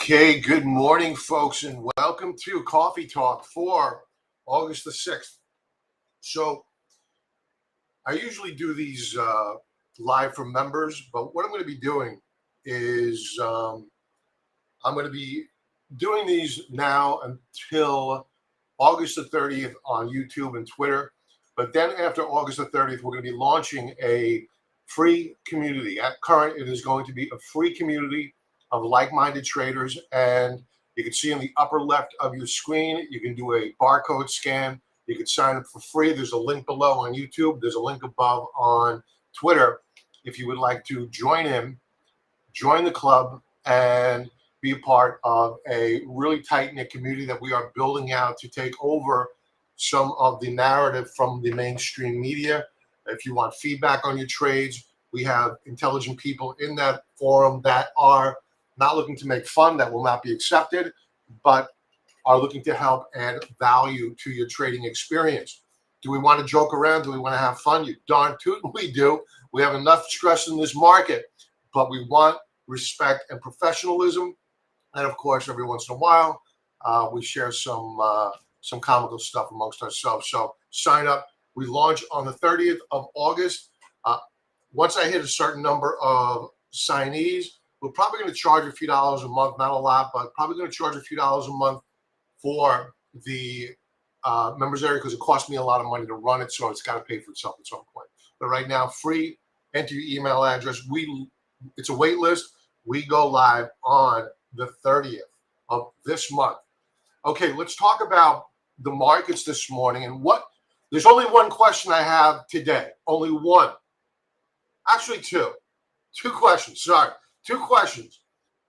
Okay, good morning, folks, and welcome to Coffee Talk for August the 6th. So, I usually do these live for members, but what I'm going to be doing is I'm going to be doing these now until August the 30th on YouTube and Twitter. But then after August the 30th, we're going to be launching a free community. At current, it is going to be a free community of like-minded traders. And you can see in the upper left of your screen, you can do a barcode scan. You can sign up for free. There's a link below on YouTube. There's a link above on Twitter. If you would like to join the club, and be a part of a really tight-knit community that we are building out to take over some of the narrative from the mainstream media. If you want feedback on your trades, we have intelligent people in that forum that are not looking to make fun, that will not be accepted, but are looking to help add value to your trading experience. Do we want to joke around? Do we want to have fun? You darn tootin' we do. We have enough stress in this market, but we want respect and professionalism. And of course, every once in a while, we share some comical stuff amongst ourselves. So sign up. We launch on the 30th of August. Once I hit a certain number of signees, we're probably going to charge a few dollars a month, not a lot, but probably going to charge a few dollars a month for the members area, because it costs me a lot of money to run it, so it's got to pay for itself at some point. But right now, free. Enter your email address. It's a wait list. We go live on the 30th of this month. Okay, let's talk about the markets this morning and there's only one question I have today. Only one. Actually, two. Two questions. Sorry. Two questions.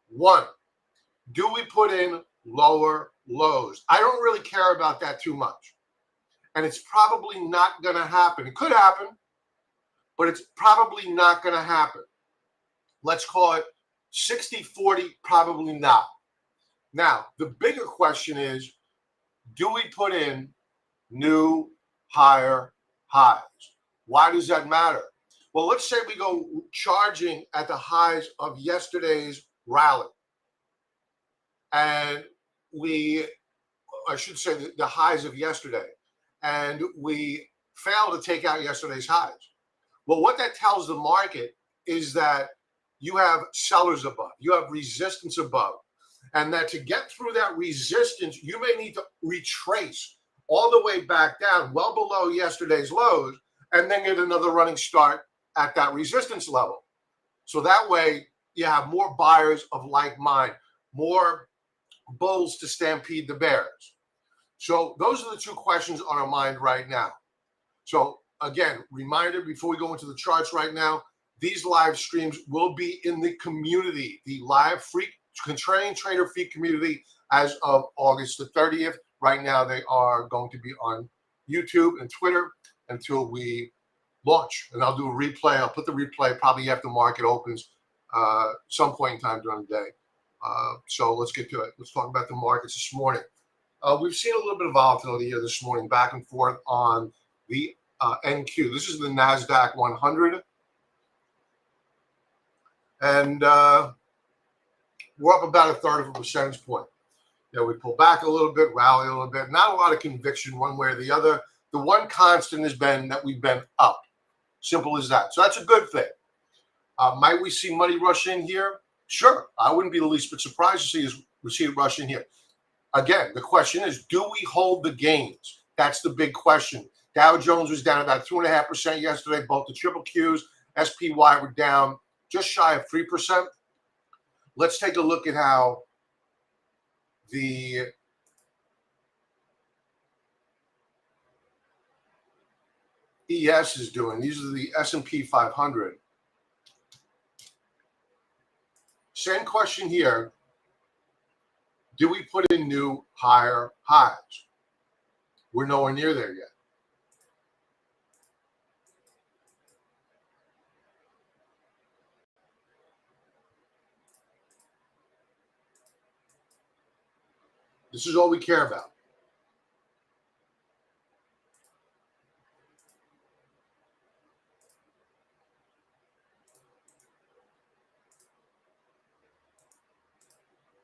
One, do we put in lower lows? I don't really care about that too much. And it's probably not going to happen. It could happen, but it's probably not going to happen. Let's call it 60-40, probably not. Now, the bigger question is, do we put in new higher highs? Why does that matter? Well, let's say we go charging at the highs of yesterday's rally. And I should say the highs of yesterday. And we fail to take out yesterday's highs. Well, what that tells the market is that you have sellers above, you have resistance above, and that to get through that resistance, you may need to retrace all the way back down, well below yesterday's lows, and then get another running start at that resistance level. So that way you have more buyers of like mind, more bulls to stampede the bears. So those are the two questions on our mind right now. So again, reminder before we go into the charts right now, these live streams will be in the community, the live free Contrarian Trader Free community as of August the 30th. Right now, they are going to be on YouTube and Twitter until we launch. And I'll do a replay. I'll put the replay probably after the market opens some point in time during the day. So let's get to it. Let's talk about the markets this morning. We've seen a little bit of volatility here this morning, back and forth on the NQ. This is the NASDAQ 100. And we're up about 1/3 of a percentage point. We pull back a little bit, rally a little bit. Not a lot of conviction one way or the other. The one constant has been that we've been up. Simple as that. So that's a good thing. Might we see money rush in here? Sure. I wouldn't be the least bit surprised to see it rush in here. Again, the question is, do we hold the gains? That's the big question. Dow Jones was down about 2.5% yesterday. Both the triple Qs, SPY were down just shy of 3%. Let's take a look at how the ES is doing. These are the S&P 500. Same question here. Do we put in new higher highs? We're nowhere near there yet. This is all we care about.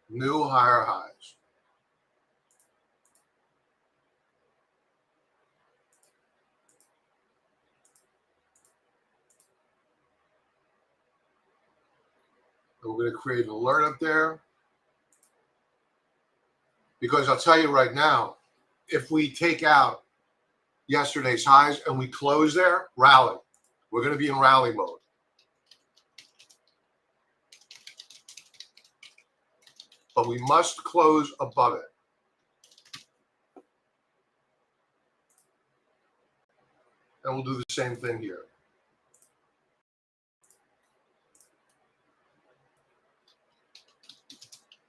New higher highs. And we're going to create an alert up there. Because I'll tell you right now, if we take out yesterday's highs and we close there, rally. We're going to be in rally mode. But we must close above it. And we'll do the same thing here.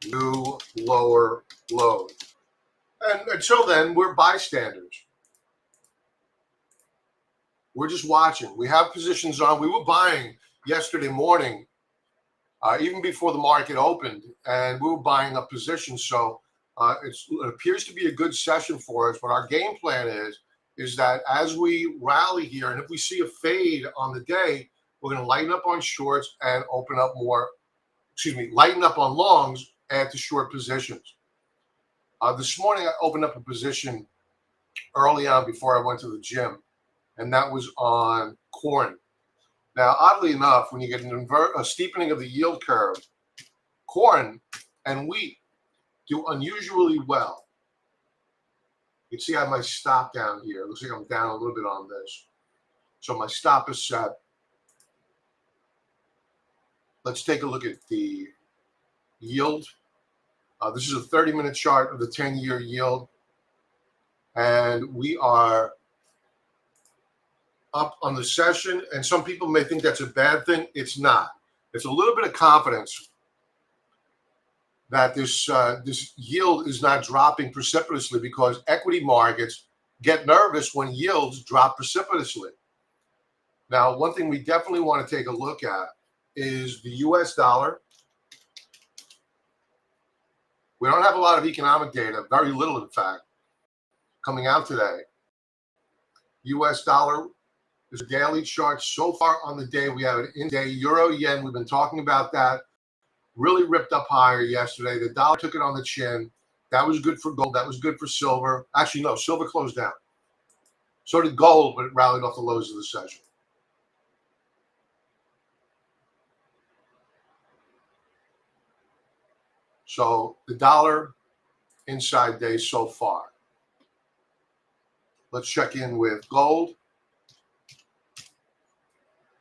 New lower lows. And until then, we're bystanders. We're just watching. We have positions on. We were buying yesterday morning, even before the market opened, and we were buying up positions. So it appears to be a good session for us. But our game plan is that as we rally here, and if we see a fade on the day, we're going to lighten up on shorts and open up more, lighten up on longs, add to short positions. This morning, I opened up a position early on before I went to the gym, and that was on corn. Now, oddly enough, when you get a steepening of the yield curve, corn and wheat do unusually well. You can see I have my stop down here. It looks like I'm down a little bit on this. So my stop is set. Let's take a look at the yield. This is a 30-minute chart of the 10-year yield. And we are up on the session. And some people may think that's a bad thing. It's not. It's a little bit of confidence that this yield is not dropping precipitously, because equity markets get nervous when yields drop precipitously. Now, one thing we definitely want to take a look at is the U.S. dollar. We don't have a lot of economic data, very little, in fact, coming out today. U.S. dollar is a daily chart. So far on the day, we have an in-day euro yen. We've been talking about that. Really ripped up higher yesterday. The dollar took it on the chin. That was good for gold. That was good for silver. Actually, no, silver closed down. So did gold, but it rallied off the lows of the session. So the dollar inside days so far. Let's check in with gold.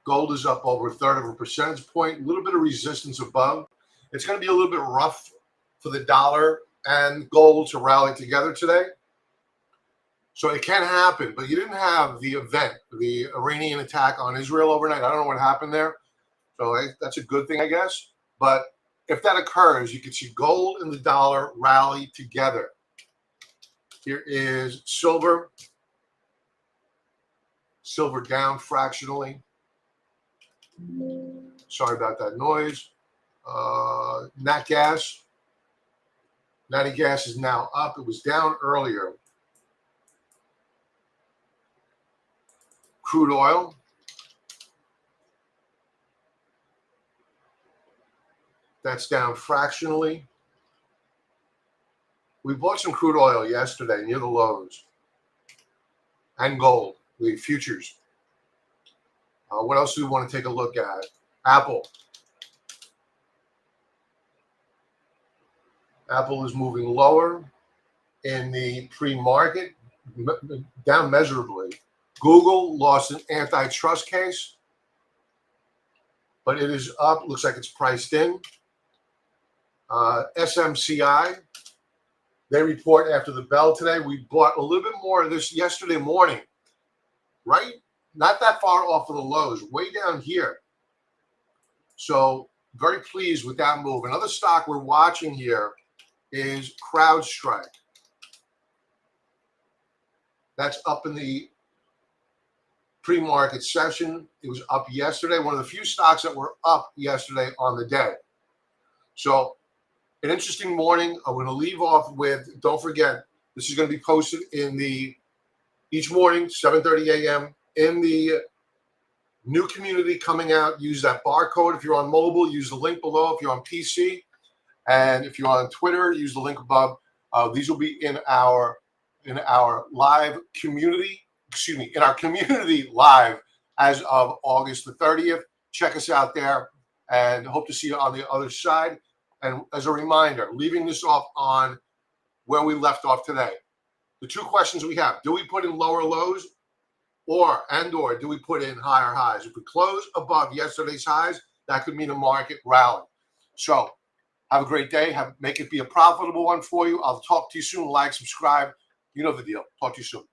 Gold is up over 1/3 of a percentage point. A little bit of resistance above. It's going to be a little bit rough for the dollar and gold to rally together today. So it can happen, but you didn't have the event, the Iranian attack on Israel overnight. I don't know what happened there. So that's a good thing, I guess. But if that occurs, you can see gold and the dollar rally together. Here is silver. Silver down fractionally. Sorry about that noise. Nat gas. Natty gas is now up. It was down earlier. Crude oil. That's down fractionally. We bought some crude oil yesterday near the lows. And gold, the futures. What else do we want to take a look at? Apple. Apple is moving lower in the pre-market, down measurably. Google lost an antitrust case, but it is up. Looks like it's priced in. SMCI, they report after the bell today. We bought a little bit more of this yesterday morning, right? Not that far off of the lows, way down here. So very pleased with that move. Another stock we're watching here is CrowdStrike. That's up in the pre-market session. It was up yesterday. One of the few stocks that were up yesterday on the day. So an interesting morning. I'm going to leave off with, don't forget, this is going to be posted in each morning, 7:30 a.m. in the new community coming out. Use that barcode if you're on mobile. Use the link below if you're on PC. And if you're on Twitter, use the link above. These will be in our live community. Excuse me, in our community live as of August the 30th. Check us out there, and hope to see you on the other side. And as a reminder, leaving this off on where we left off today. The two questions we have: do we put in lower lows, or do we put in higher highs? If we close above yesterday's highs, that could mean a market rally. So have a great day. Make it be a profitable one for you. I'll talk to you soon. Like, subscribe. You know the deal. Talk to you soon.